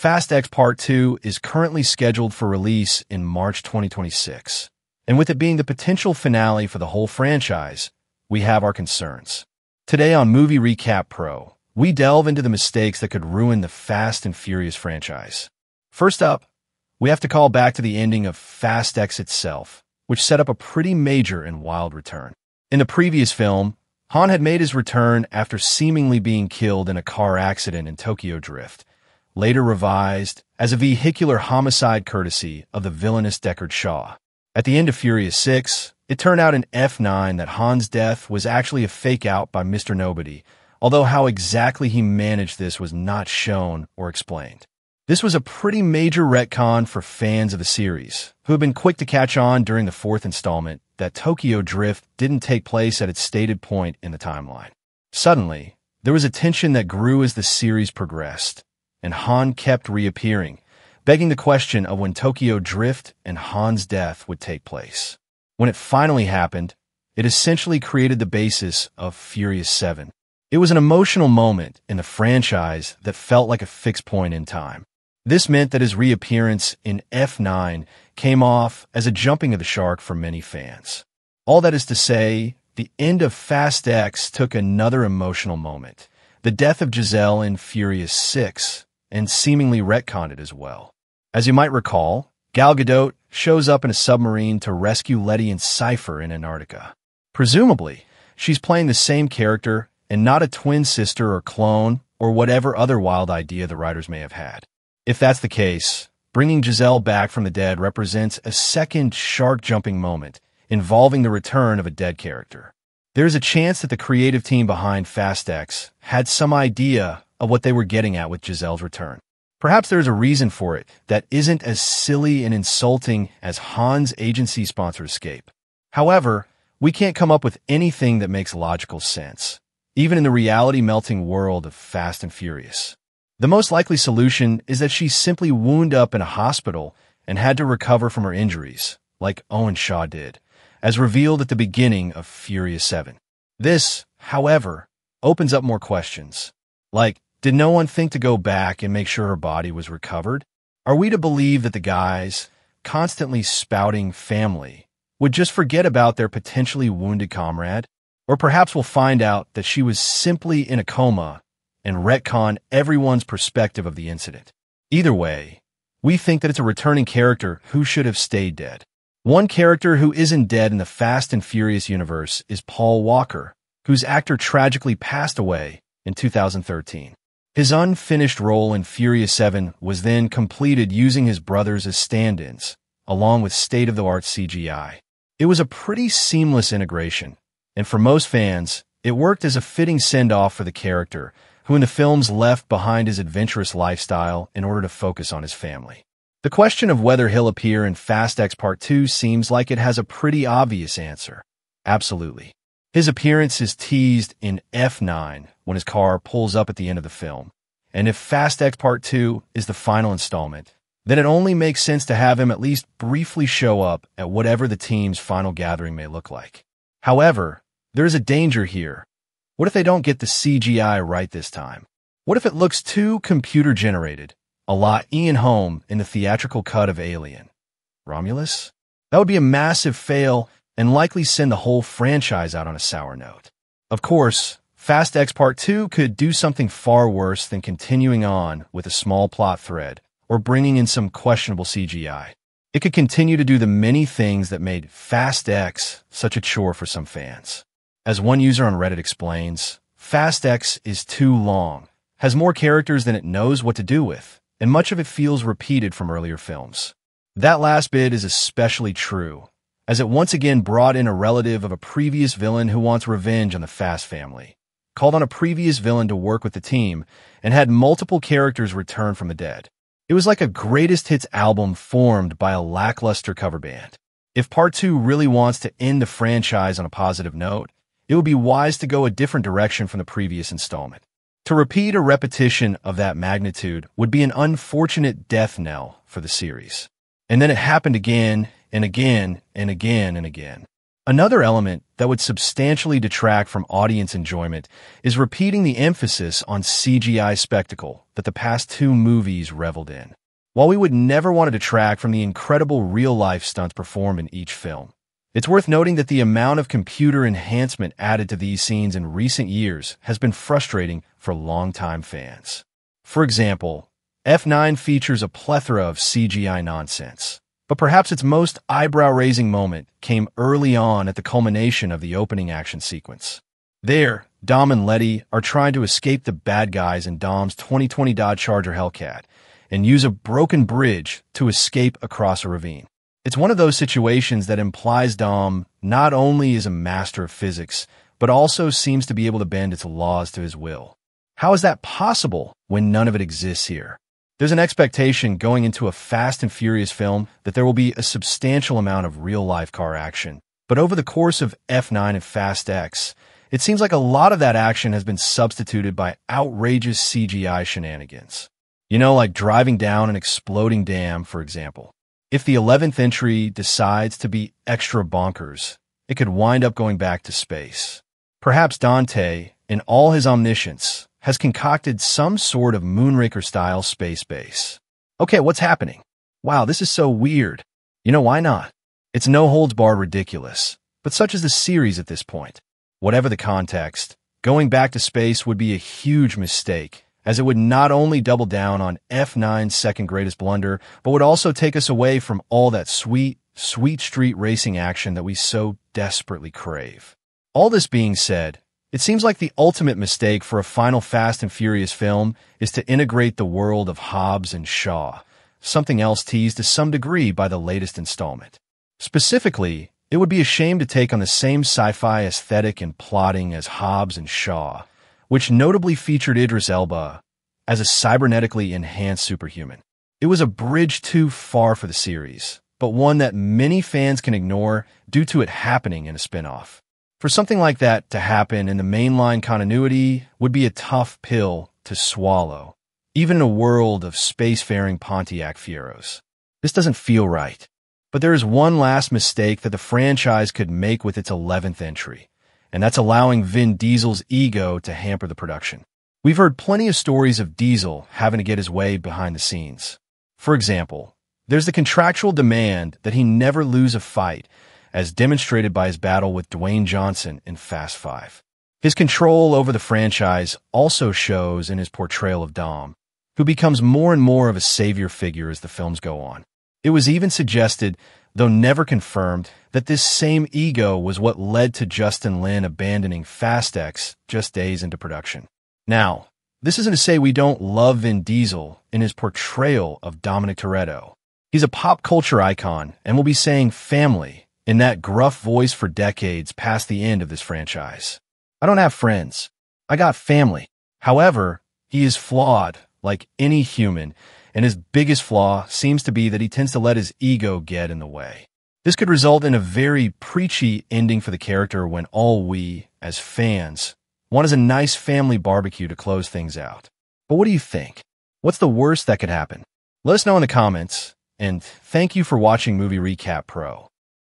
Fast X Part 2 is currently scheduled for release in March 2026. And with it being the potential finale for the whole franchise, we have our concerns. Today on Movie Recap Pro, we delve into the mistakes that could ruin the Fast and Furious franchise. First up, we have to call back to the ending of Fast X itself, which set up a pretty major and wild return. In the previous film, Han had made his return after seemingly being killed in a car accident in Tokyo Drift, later revised as a vehicular homicide courtesy of the villainous Deckard Shaw. At the end of Furious 6, it turned out in F9 that Han's death was actually a fake-out by Mr. Nobody, although how exactly he managed this was not shown or explained. This was a pretty major retcon for fans of the series, who have been quick to catch on during the fourth installment that Tokyo Drift didn't take place at its stated point in the timeline. Suddenly, there was a tension that grew as the series progressed, and Han kept reappearing, begging the question of when Tokyo Drift and Han's death would take place. When it finally happened, it essentially created the basis of Furious 7. It was an emotional moment in the franchise that felt like a fixed point in time. This meant that his reappearance in F9 came off as a jumping of the shark for many fans. All that is to say, the end of Fast X took another emotional moment, the death of Giselle in Furious 6, and seemingly retconned it as well. As you might recall, Gal Gadot shows up in a submarine to rescue Letty and Cypher in Antarctica. Presumably, she's playing the same character and not a twin sister or clone or whatever other wild idea the writers may have had. If that's the case, bringing Giselle back from the dead represents a second shark-jumping moment involving the return of a dead character. There's a chance that the creative team behind Fast X had some idea of what they were getting at with Giselle's return. Perhaps there's a reason for it that isn't as silly and insulting as Han's agency-sponsored escape. However, we can't come up with anything that makes logical sense, even in the reality-melting world of Fast and Furious. The most likely solution is that she simply wound up in a hospital and had to recover from her injuries, like Owen Shaw did, as revealed at the beginning of Furious 7. This, however, opens up more questions. Like, did no one think to go back and make sure her body was recovered? Are we to believe that the guys, constantly spouting family, would just forget about their potentially wounded comrade? Or perhaps we'll find out that she was simply in a coma and retcon everyone's perspective of the incident. Either way, we think that it's a returning character who should have stayed dead. One character who isn't dead in the Fast and Furious universe is Paul Walker, whose actor tragically passed away in 2013. His unfinished role in Furious 7 was then completed using his brothers as stand-ins, along with state-of-the-art CGI. It was a pretty seamless integration, and for most fans, it worked as a fitting send-off for the character, who in the films left behind his adventurous lifestyle in order to focus on his family. The question of whether he'll appear in Fast X Part 2 seems like it has a pretty obvious answer. Absolutely. His appearance is teased in F9 when his car pulls up at the end of the film. And if Fast X Part 2 is the final installment, then it only makes sense to have him at least briefly show up at whatever the team's final gathering may look like. However, there is a danger here. What if they don't get the CGI right this time? What if it looks too computer-generated, a la Ian Holm in the theatrical cut of Alien? Romulus? That would be a massive fail and likely send the whole franchise out on a sour note. Of course, Fast X Part 2 could do something far worse than continuing on with a small plot thread or bringing in some questionable CGI. It could continue to do the many things that made Fast X such a chore for some fans. As one user on Reddit explains, Fast X is too long, has more characters than it knows what to do with, and much of it feels repeated from earlier films. That last bit is especially true, as it once again brought in a relative of a previous villain who wants revenge on the Fast family, called on a previous villain to work with the team, and had multiple characters return from the dead. It was like a greatest hits album formed by a lackluster cover band. If Part 2 really wants to end the franchise on a positive note, it would be wise to go a different direction from the previous installment. To repeat a repetition of that magnitude would be an unfortunate death knell for the series. And then it happened again and again and again and again. Another element that would substantially detract from audience enjoyment is repeating the emphasis on CGI spectacle that the past two movies reveled in. While we would never want to detract from the incredible real-life stunts performed in each film, it's worth noting that the amount of computer enhancement added to these scenes in recent years has been frustrating for longtime fans. For example, F9 features a plethora of CGI nonsense, but perhaps its most eyebrow-raising moment came early on at the culmination of the opening action sequence. There, Dom and Letty are trying to escape the bad guys in Dom's 2020 Dodge Charger Hellcat and use a broken bridge to escape across a ravine. It's one of those situations that implies Dom not only is a master of physics, but also seems to be able to bend its laws to his will. How is that possible when none of it exists here? There's an expectation going into a Fast and Furious film that there will be a substantial amount of real-life car action. But over the course of F9 and Fast X, it seems like a lot of that action has been substituted by outrageous CGI shenanigans. Like driving down an exploding dam, for example. If the 11th entry decides to be extra bonkers, it could wind up going back to space. Perhaps Dante, in all his omniscience, has concocted some sort of Moonraker-style space base. Okay, what's happening? Wow, this is so weird. Why not? It's no-holds-barred ridiculous, but such is the series at this point. Whatever the context, going back to space would be a huge mistake, as it would not only double down on F9's second greatest blunder, but would also take us away from all that sweet street racing action that we so desperately crave. All this being said, it seems like the ultimate mistake for a final Fast and Furious film is to integrate the world of Hobbs and Shaw, something else teased to some degree by the latest installment. Specifically, it would be a shame to take on the same sci-fi aesthetic and plotting as Hobbs and Shaw, which notably featured Idris Elba as a cybernetically enhanced superhuman. It was a bridge too far for the series, but one that many fans can ignore due to it happening in a spin-off. For something like that to happen in the mainline continuity would be a tough pill to swallow, even in a world of spacefaring Pontiac Fieros. This doesn't feel right. But there is one last mistake that the franchise could make with its 11th entry, and that's allowing Vin Diesel's ego to hamper the production. We've heard plenty of stories of Diesel having to get his way behind the scenes. For example, there's the contractual demand that he never lose a fight, as demonstrated by his battle with Dwayne Johnson in Fast 5. His control over the franchise also shows in his portrayal of Dom, who becomes more and more of a savior figure as the films go on. It was even suggested, though never confirmed, that this same ego was what led to Justin Lin abandoning Fast X just days into production. Now, this isn't to say we don't love Vin Diesel in his portrayal of Dominic Toretto. He's a pop culture icon and will be saying family in that gruff voice for decades past the end of this franchise. I don't have friends. I got family. However, he is flawed like any human, and his biggest flaw seems to be that he tends to let his ego get in the way. This could result in a very preachy ending for the character when all we, as fans, want is a nice family barbecue to close things out. But what do you think? What's the worst that could happen? Let us know in the comments, and thank you for watching Movie Recap Pro.